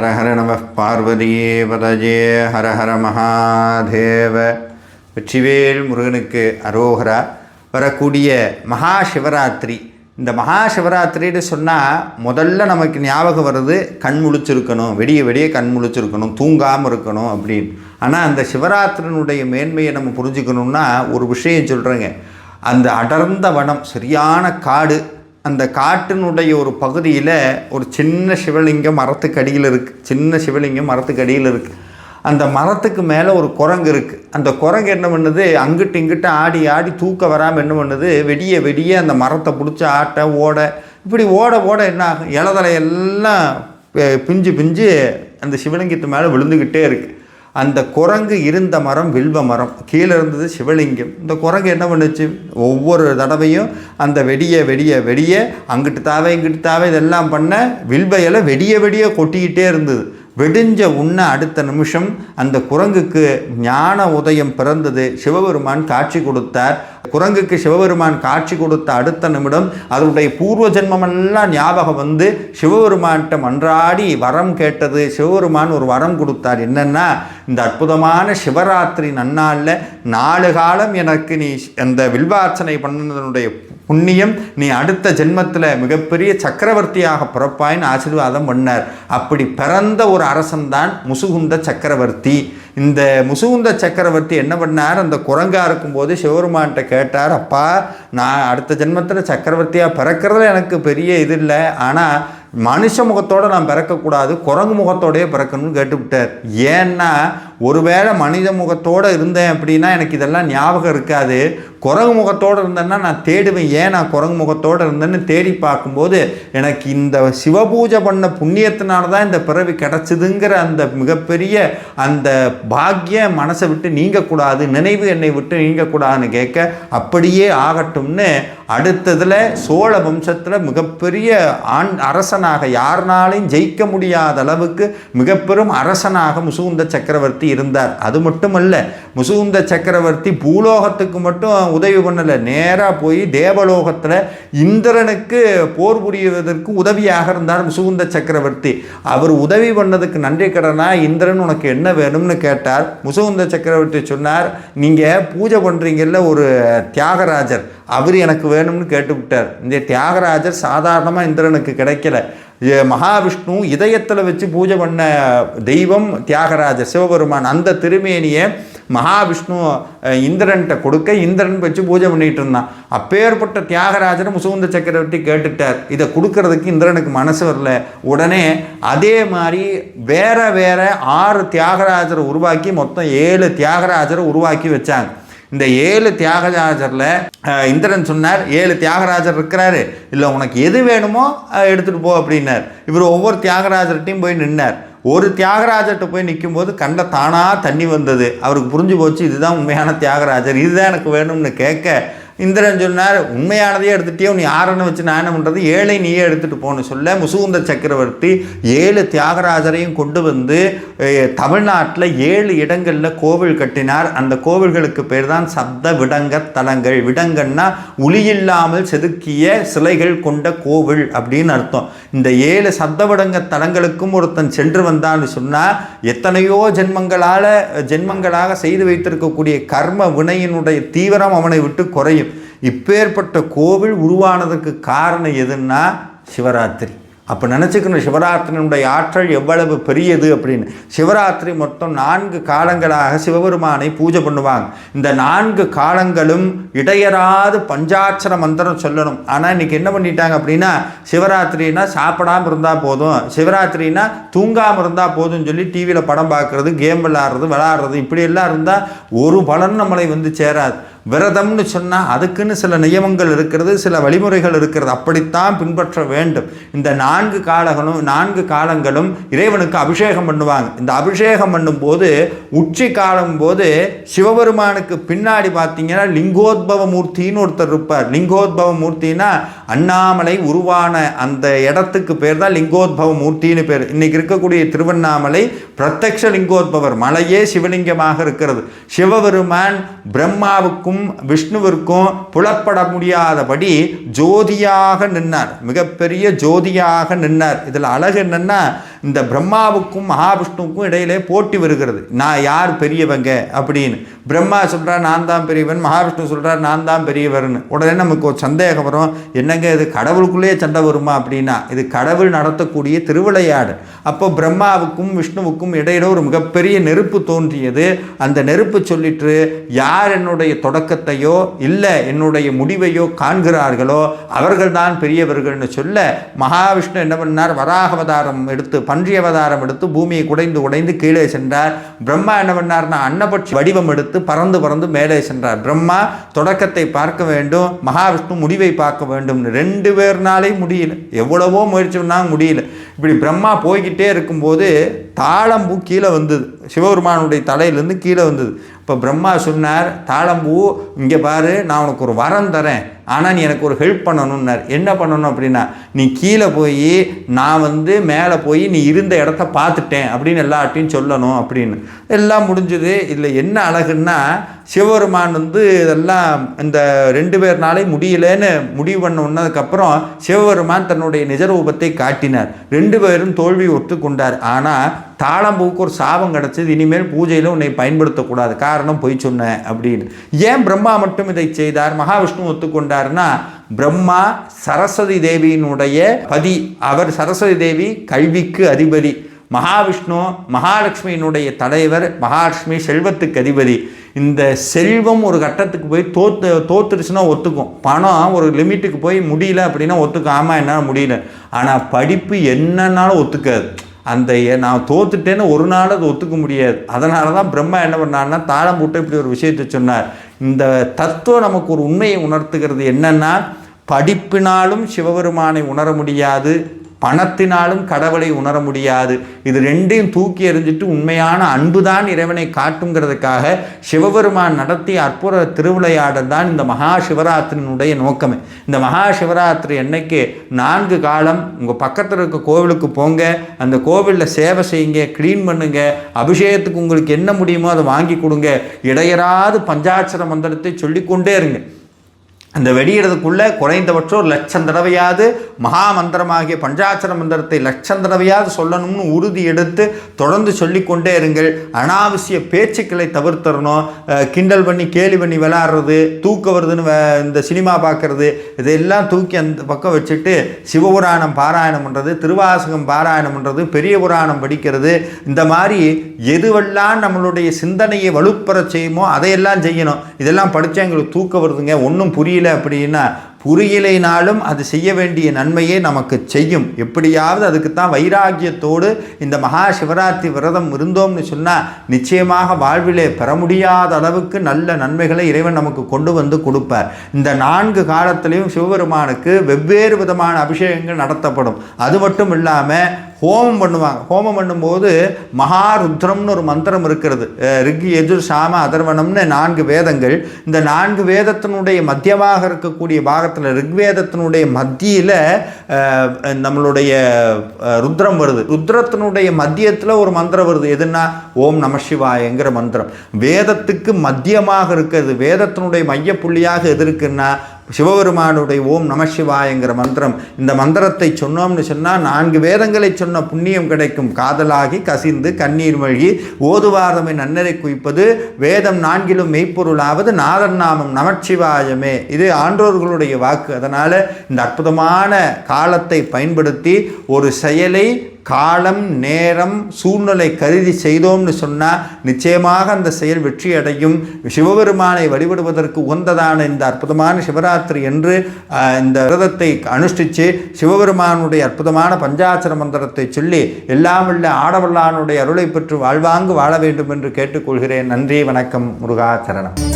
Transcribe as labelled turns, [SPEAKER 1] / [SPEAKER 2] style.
[SPEAKER 1] ஹர ஹர நம பார்வதியே பதஜே ஹர ஹர மகாதேவ. வெற்றிவேல் முருகனுக்கு அரோகரா. வரக்கூடிய மகா சிவராத்திரி, இந்த மகா சிவராத்திரின்னு சொன்னால் முதல்ல நமக்கு ஞாபகம் வருது கண் முழிச்சிருக்கணும், வெடிய வெடிய கண் முழிச்சிருக்கணும், தூங்காமல் இருக்கணும் அப்படின்னு. ஆனால் அந்த சிவராத்திரினுடைய மேன்மையை நம்ம புரிஞ்சுக்கணுன்னா ஒரு விஷயம் சொல்கிறேங்க. அந்த அடர்ந்த வனம், சரியான காடு, அந்த காட்டினுடைய ஒரு பகுதியில் ஒரு சின்ன சிவலிங்கம் மரத்துக்கு அடியில் இருக்குது. சின்ன சிவலிங்கம் மரத்துக்கு அடியில் இருக்குது. அந்த மரத்துக்கு மேலே ஒரு குரங்கு இருக்குது. அந்த குரங்கு என்ன பண்ணுது, அங்கிட்டு இங்கிட்ட ஆடி ஆடி தூக்க வராமல் என்ன பண்ணுது, வெடிய வெடிய அந்த மரத்தை பிடிச்சி ஆட்ட ஓட, இப்படி ஓட ஓட என்ன ஆகும், இலதலையெல்லாம் பிஞ்சு பிஞ்சு அந்த சிவலிங்கத்து மேலே விழுந்துக்கிட்டே இருக்குது. அந்த குரங்கு இருந்த மரம் வில்வ மரம், கீழே இருந்தது சிவலிங்கம். இந்த குரங்கு என்ன பண்ணுச்சு, ஒவ்வொரு தடவையும் அந்த வெடிய வெடிய வெடிய அங்கிட்டு தாவே இங்கிட்டு தாவே இதெல்லாம் பண்ண வில்வ இலை வெடிய வெடிய கொட்டிக்கிட்டே இருந்தது. வெடிஞ்ச உண்ண அடுத்த நிமிஷம் அந்த குரங்குக்கு ஞான உதயம் பிறந்தது. சிவபெருமான் காட்சி கொடுத்தார். குரங்குக்கு சிவபெருமான் காட்சி கொடுத்த அடுத்த நிமிடம் அதனுடைய பூர்வ ஜென்மமெல்லாம் ஞாபகம் வந்து சிவபெருமான்கிட்ட மன்றாடி வரம் கேட்டது. சிவபெருமான் ஒரு வரம் கொடுத்தார். என்னன்னா, இந்த அற்புதமான சிவராத்திரி நன்னாளில் 4 காலம் எனக்கு நீ அந்த வில்வார்ச்சனை பண்ணதனுடைய புண்ணியம், நீ அடுத்த ஜென்மத்தில் மிகப்பெரிய சக்கரவர்த்தியாக பிறப்பாயின்னு ஆசீர்வாதம் பண்ணார். அப்படி பிறந்த ஒரு அரசன்தான் முசுகுந்த சக்கரவர்த்தி. இந்த முசுகுந்த சக்கரவர்த்தி என்ன பண்ணார், அந்த குரங்கா இருக்கும்போது சிவபெருமான்கிட்ட கேட்டார், அப்பா நான் அடுத்த ஜென்மத்தில் சக்கரவர்த்தியாக பிறக்கிறதுல எனக்கு பெரிய இது இல்லை, ஆனால் மனுஷ முகத்தோடு நான் பிறக்கக்கூடாது, குரங்கு முகத்தோடையே பிறக்கணும்னு கேட்டுவிட்டார். ஏன்னா ஒருவேளை மனித முகத்தோடு இருந்தேன் அப்படின்னா எனக்கு இதெல்லாம் ஞாபகம் இருக்காது, குரங்கு முகத்தோடு இருந்தேன்னா நான் தேடுவேன், ஏன் நான் குரங்கு முகத்தோடு இருந்தேன்னு தேடி பார்க்கும்போது எனக்கு இந்த சிவபூஜை பண்ண புண்ணியத்தினால தான் இந்த பிறவி கிடச்சிதுங்கிற அந்த மிகப்பெரிய அந்த பாக்கியம் மனசை விட்டு நீங்கக்கூடாது, நினைவு என்னை விட்டு நீங்கக்கூடாதுன்னு கேட்க, அப்படியே ஆகட்டும்னு அடுத்ததில் சோழ வம்சத்தில் மிகப்பெரிய அரசனாக, யாருனாலையும் ஜெயிக்க முடியாத அளவுக்கு மிகப்பெரும் அரசனாக முசுகுந்த சக்கரவர்த்தி இருந்தார். அது மட்டுமல்ல, முசுகுந்த சக்கரவர்த்தி பூலோகத்துக்கு மட்டும் உதவி பண்ணலை, நேராக போய் தேவலோகத்தில் இந்திரனுக்கு போர் புரிவதற்கு உதவியாக இருந்தார் முசுகுந்த சக்கரவர்த்தி. அவர் உதவி பண்ணதுக்கு நன்றி கடனா இந்திரன் உனக்கு என்ன வேணும்னு கேட்டார். முசுகுந்த சக்கரவர்த்தி சொன்னார், நீங்கள் பூஜை பண்ணுறீங்கல்ல ஒரு தியாகராஜர், அவர் எனக்கு வேணும்னு கேட்டுவிட்டார். இந்த தியாகராஜர் சாதாரணமாக இந்திரனுக்கு கிடைக்கல. மகாவிஷ்ணு இதயத்தில் வச்சு பூஜை பண்ண தெய்வம் தியாகராஜர் சிவபெருமான். அந்த திருமேனியை மகாவிஷ்ணு இந்திரன்கிட்ட கொடுக்க இந்திரன் வச்சு பூஜை பண்ணிகிட்டு இருந்தான். அப்பேற்பட்ட தியாகராஜரை முசுகுந்த சக்கரவர்த்தி கேட்டுட்டார். இதை கொடுக்கறதுக்கு இந்திரனுக்கு மனசு வரல. உடனே அதே மாதிரி வேற வேற 6 தியாகராஜரை உருவாக்கி மொத்தம் 7 தியாகராஜரை உருவாக்கி வச்சாங்க. இந்த 7 தியாகராஜரில் இந்திரன் சொன்னார், 7 தியாகராஜர் இருக்கிறாரு, இல்லை உனக்கு எது வேணுமோ எடுத்துகிட்டு போ அப்படின்னார். இவர் ஒவ்வொரு தியாகராஜர்கிட்டையும் போய் நின்னார். ஒரு தியாகராஜர்கிட்ட போய் நிற்கும்போது கண்ட தானாக தண்ணி வந்தது. அவருக்கு புரிஞ்சு போச்சு, இதுதான் உண்மையான தியாகராஜர், இதுதான் எனக்கு வேணும்னு கேட்க இந்திரன் சொன்னார், உண்மையானதையே எடுத்துகிட்டே நீ யாருன்னு வச்சு நான் என்ன பண்ணுறது, 7 நீயே எடுத்துகிட்டு போன்னு சொல்ல முசுகுந்த சக்கரவர்த்தி 7 தியாகராஜரையும் கொண்டு வந்து தமிழ்நாட்டில் 7 இடங்களில் கோவில் கட்டினார். அந்த கோவில்களுக்கு பேர் தான் சப்த விடங்க தலங்கள். விடங்கன்னா ஒளியில்லாமல் செதுக்கிய சிலைகள் கொண்ட கோவில் அப்படின்னு அர்த்தம். இந்த 7 சப்த விடங்க தலங்களுக்கும் ஒருத்தன் சென்று வந்தான்னு சொன்னால் எத்தனையோ ஜென்மங்களாக செய்து வைத்திருக்கக்கூடிய கர்ம வினையினுடைய தீவிரம் அவனை விட்டு குறையும். இப்பேற்பட்ட கோவில் உருவானதுக்கு காரணம் எதுன்னா சிவராத்திரி. அப்போ நினச்சிக்கணும் சிவராத்திரியினுடைய ஆற்றல் எவ்வளவு பெரியது அப்படின்னு. சிவராத்திரி மொத்தம் 4 காலங்களாக சிவபெருமானை பூஜை பண்ணுவாங்க. இந்த 4 காலங்களும் இடையராது பஞ்சாட்சர மந்திரம் சொல்லணும். ஆனால் இன்றைக்கி என்ன பண்ணிட்டாங்க அப்படின்னா, சிவராத்திரினா சாப்பிடாமல் இருந்தால் போதும், சிவராத்திரினா தூங்காமல் இருந்தால் போதும்னு சொல்லி டிவியில் படம் பார்க்குறது, கேம் விளாடுறது இப்படியெல்லாம் இருந்தால் ஒரு பலன் நம்மளை வந்து சேராது. விரதம்னு சொன்னால் அதுக்குன்னு சில நியமங்கள் இருக்கிறது, சில வழிமுறைகள் இருக்கிறது, அப்படித்தான் பின்பற்ற வேண்டும். இந்த 4 காலங்களும் இறைவனுக்கு அபிஷேகம் பண்ணுவாங்க. இந்த அபிஷேகம் பண்ணும்போது உச்சி காலம் போது சிவபெருமானுக்கு பின்னாடி பார்த்தீங்கன்னா லிங்கோத்பவ மூர்த்தின்னு ஒருத்தர் இருப்பார். லிங்கோத்பவ மூர்த்தினா அண்ணாமலை உருவான அந்த இடத்துக்கு பேர் தான் லிங்கோத்பவ மூர்த்தின்னு பேர். இன்னைக்கு இருக்கக்கூடிய திருவண்ணாமலை பிரத்யக்ஷ லிங்கோத்பவர், மலையே சிவலிங்கமாக இருக்கிறது. சிவபெருமான் பிரம்மாவுக்கும் விஷ்ணுவிற்கும் புலப்பட முடியாதபடி ஜோதியாக நின்னார், மிகப்பெரிய ஜோதியாக நின்னார். இதில் அழகு என்னன்னா, இந்த பிரம்மாவுக்கும் மகாவிஷ்ணுவுக்கும் இடையிலே போட்டி வருகிறது. நான் யார் பெரியவங்க அப்படின்னு. பிரம்மா சொல்கிறார் நான் தான் பெரியவன், மகாவிஷ்ணு சொல்கிறார் நான் தான் பெரியவர்னு. உடனே நமக்கு ஒரு சந்தேகம் வரும், என்னங்க இது கடவுளுக்குள்ளேயே சண்டை வருமா அப்படின்னா. இது கடவுள் நடத்தக்கூடிய திருவிளையாடு. அப்போ பிரம்மாவுக்கும் விஷ்ணுவுக்கும் இடையில ஒரு மிகப்பெரிய நெருப்பு தோன்றியது. அந்த நெருப்பு சொல்லிட்டு யார் என்னுடைய தொடக்கத்தையோ இல்லை என்னுடைய முடிவையோ காண்கிறார்களோ அவர்கள் தான் பெரியவர்கள்னு சொல்ல, மகாவிஷ்ணு என்ன பண்ணார், வராக அவதாரம் எடுத்து பன்றி அவதாரம் எடுத்து பூமியை குடைந்து கீழே சென்றார். பிரம்மா என்ன பண்ணார்னா அன்னபட்சி வடிவம் எடுத்து பறந்து பறந்து மேலே சென்றார். பிரம்மா தொடக்கத்தை பார்க்க வேண்டும், மகாவிஷ்ணு முடிவை பார்க்க வேண்டும். 2 பேர்னாலே முடியல, எவ்வளவோ முயற்சி பண்ணால் முடியல. இப்படி பிரம்மா போய்கிட்டே இருக்கும்போது தாளம்பூ கீழே வந்தது, சிவபெருமானுடைய தலையிலேருந்து கீழே வந்தது. இப்போ பிரம்மா சொன்னார், தாளம்பூ இங்கே பாரு, நான் உனக்கு ஒரு வரம் தரேன், ஆனால் நீ எனக்கு ஒரு ஹெல்ப் பண்ணணும்னார். என்ன பண்ணணும் அப்படின்னா, நீ கீழே போய் நான் மேலே போய் நீ இருந்த இடத்த பார்த்துட்டேன் அப்படின்னு எல்லார்ட்டையும் சொல்லணும் அப்படின்னு. எல்லாம் முடிஞ்சது. இதில் என்ன அழகுன்னா, சிவபெருமான் இதெல்லாம் இந்த 2 பேர்னாலே முடியலன்னு முடிவு பண்ண உன்னதுக்கப்புறம் சிவபெருமான் தன்னுடைய நிஜரூபத்தை காட்டினார். 2 பேரும் தோல்வி ஒத்துக்கொண்டார். ஆனால் தாளம்பூவுக்கு ஒரு சாபம் கிடச்சிது, இனிமேல் பூஜையில் உன்னை பயன்படுத்தக்கூடாது, காரணம் பொய் சொன்னேன் அப்படின்னு. ஏன் பிரம்மா மட்டும் இதை செய்தார், மகாவிஷ்ணு ஒத்துக்கொண்டார்னா, பிரம்மா சரஸ்வதி தேவியினுடைய பதி, அவர் சரஸ்வதி தேவி கல்விக்கு அதிபதி. மகாவிஷ்ணு மகாலட்சுமியினுடைய தலைவர், மகாலட்சுமி செல்வத்துக்கு அதிபதி. இந்த செல்வம் ஒரு கட்டத்துக்கு போய் தோத்துருச்சுன்னா ஒத்துக்கும், பணம் ஒரு லிமிட்டுக்கு போய் முடியல அப்படின்னா ஒத்துக்கும், ஆமாம் என்னால் முடியல. ஆனால் படிப்பு என்னன்னாலும் ஒத்துக்காது. அந்த நான் தோத்துட்டேன்னு ஒரு நாள் அது ஒத்துக்க முடியாது. அதனால தான் பிரம்மா என்ன பண்ணார்னா தாளம்பூட்டை இப்படி ஒரு விஷயத்தை சொன்னார். இந்த தத்துவம் நமக்கு ஒரு உண்மையை உணர்த்துகிறது. என்னன்னா, படிப்பினாலும் சிவபெருமானை உணர முடியாது, பணத்தினாலும் கடவுளை உணர முடியாது. இது 2ஐயும் தூக்கி எறிஞ்சிட்டு உண்மையான அன்புதான் இறைவனை காட்டுங்கிறதுக்காக சிவபெருமான் நடத்திய அற்புத திருவிளையாடல் தான் இந்த மகா சிவராத்திரியினுடைய நோக்கமே. இந்த மகா சிவராத்திரி அன்னைக்கு 4 காலம் உங்கள் பக்கத்தில் இருக்க கோவிலுக்கு போங்க, அந்த கோவிலில் சேவை செய்யுங்க, க்ளீன் பண்ணுங்க, அபிஷேகத்துக்கு உங்களுக்கு என்ன முடியுமோ அதை வாங்கி கொடுங்க, இடையராது பஞ்சாட்சர மந்திரத்தை சொல்லிக்கொண்டே இருங்க. அந்த வெடிகிறதுக்குள்ளே குறைந்தபட்சம் 1,00,000 தடவையாவது மகா மந்திரமாகிய பஞ்சாட்சர மந்திரத்தை 1,00,000 தடவையாவது சொல்லணும்னு உறுதி எடுத்து தொடர்ந்து சொல்லிக்கொண்டே இருங்கள். அனாவசிய பேச்சுக்களை தவிர்த்தரணும். கிண்டல் பண்ணி கேலி பண்ணி விளையாடுறது, தூக்க வருதுன்னு இந்த சினிமா பார்க்குறது, இதெல்லாம் தூக்கி அந்த பக்கம் வச்சுட்டு சிவபுராணம் பாராயணம் பண்ணுறது, திருவாசகம் பாராயணம் பண்ணுறது, பெரிய புராணம் படிக்கிறது, இந்த மாதிரி எதுவெல்லாம் நம்மளுடைய சிந்தனையை வலுப்பெற செய்யுமோ அதையெல்லாம் செய்யணும். இதெல்லாம் படித்தா எங்களுக்கு தூக்க வருதுங்க, ஒன்றும் புரியல அப்படின்னா, புரியலைனாலும் அது செய்ய வேண்டிய நன்மையே நமக்கு செய்யும். எப்படியாவது அதுக்குத்தான் வைராக்கியத்தோடு இந்த மகா சிவராத்திரி விரதம் இருந்தோம்னு சொன்னால் நிச்சயமாக வாழ்விலே பெற முடியாத அளவுக்கு நல்ல நன்மைகளை இறைவன் நமக்கு கொண்டு வந்து கொடுப்பார். இந்த 4 காலத்திலையும் சிவபெருமானுக்கு வெவ்வேறு விதமான அபிஷேகங்கள் நடத்தப்படும். அது மட்டும் இல்லாமல் ஹோமம் பண்ணுவாங்க. ஹோமம் பண்ணும்போது மகாருத்ரம்னு ஒரு மந்திரம் இருக்கிறது. ரிக் யஜுர் சாம அதர்வனம்னு 4 வேதங்கள். இந்த 4 வேதத்தினுடைய மத்தியமாக இருக்கக்கூடிய பாகத்தில் ரிக்வேதத்தினுடைய மத்தியில் நம்மளுடைய ருத்ரம் வருது. ருத்ரத்தினுடைய மத்தியத்தில் ஒரு மந்திரம் வருது. எதுனா ஓம் நம சிவாயங்கிற மந்திரம். வேதத்துக்கு மத்தியமாக இருக்கிறது. வேதத்தினுடைய மையப்புள்ளியாக எது இருக்குன்னா சிவபெருமானுடைய ஓம் நம சிவாயங்கிற மந்திரம். இந்த மந்திரத்தை சொன்னோம்னு சொன்னால் 4 வேதங்களை சொன்ன புண்ணியம் கிடைக்கும். காதலாகி கசிந்து கண்ணீர் மழ்கி ஓதுவாதமை நன்னரை குவிப்பது, வேதம் 4லும் மெய்ப்பொருளாவது நாதன் நாமம் நமச்சிவாயமே. இது ஆன்றோர்களுடைய வாக்கு. அதனால் இந்த அற்புதமான காலத்தை பயன்படுத்தி ஒரு செயலை காலம் நேரம் சூழ்நிலை கருதி செய்தோம்னு சொன்னால் நிச்சயமாக அந்த செயல் வெற்றி அடையும். சிவபெருமானை வழிபடுவதற்கு உகந்ததான இந்த அற்புதமான சிவராத்திரி என்று இந்த விரதத்தை அனுஷ்டித்து சிவபெருமானுடைய அற்புதமான பஞ்சாட்சர மந்திரத்தை சொல்லி எல்லாம் உள்ள ஆடவல்லானுடைய அருளை பெற்று வாழ்வாங்கு வாழ வேண்டும் என்று கேட்டுக்கொள்கிறேன். நன்றி, வணக்கம், முருகாச்சரணம்.